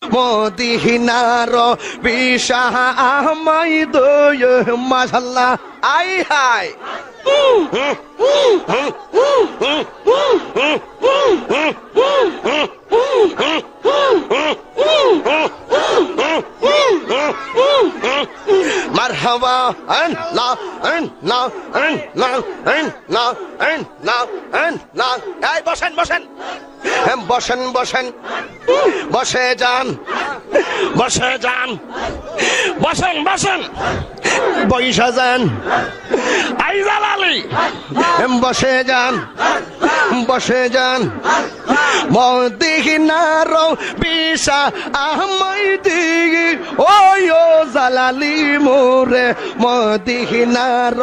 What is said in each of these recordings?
মদিনার বিশাহ আমায় দয় মাশাআল্লাহ আই হাই মারহাবা আল্লাহ আল্লাহ আল্লাহ আল্লাহ আল্লাহ আল্লাহ এই বসেন বসেন বসেন বসেন বসে যান বসে যান বসেন বসেন বৈশা যান আই জালালি বসে যান বসে যান মদিনার বিশাহ আমায় দিগি ওই ও জালালি মোরে মদিনার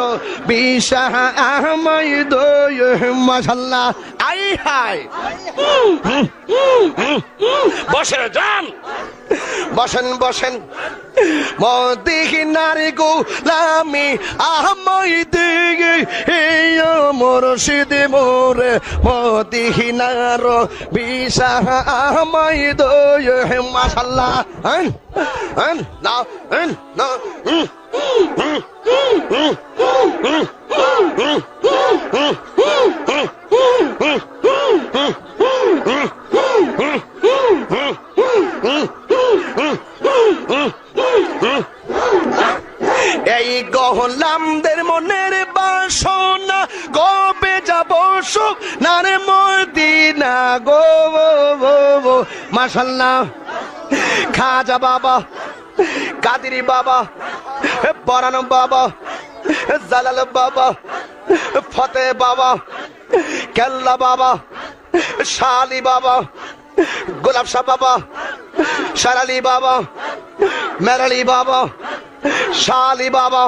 বিশাহ আমায় দয় মাশাআল্লাহ আই হাই বসে যান বসেন বসেন মদিনার গোলামি আমায় দিগি ও মুর্শিদ মোরে মদিনার বিশাহ আমায় দয় মাশাআল্লাহ না না এই গোলামদের মনের বাসনা কবে যাব সুখ নারে মদিনা গো মাশাআল্লাহ খাজা বাবা কাদেরি বাবা পরাণ বাবা জালাল বাবা ফতে বাবা কেল্লা বাবা শালি বাবা গোলাপ শাহ বাবা শারালি বাবা মেরালি বাবা শালি বাবা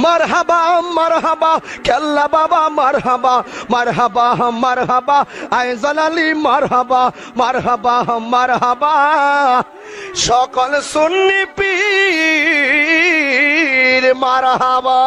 মারহাবা মারহাবা কেল্লা বাবা মারহাবা মারহাবা মারহাবা আই জালালি মারহাবা মারহাবা মারহাবা সকল সুন্নি পীর মারহাবা।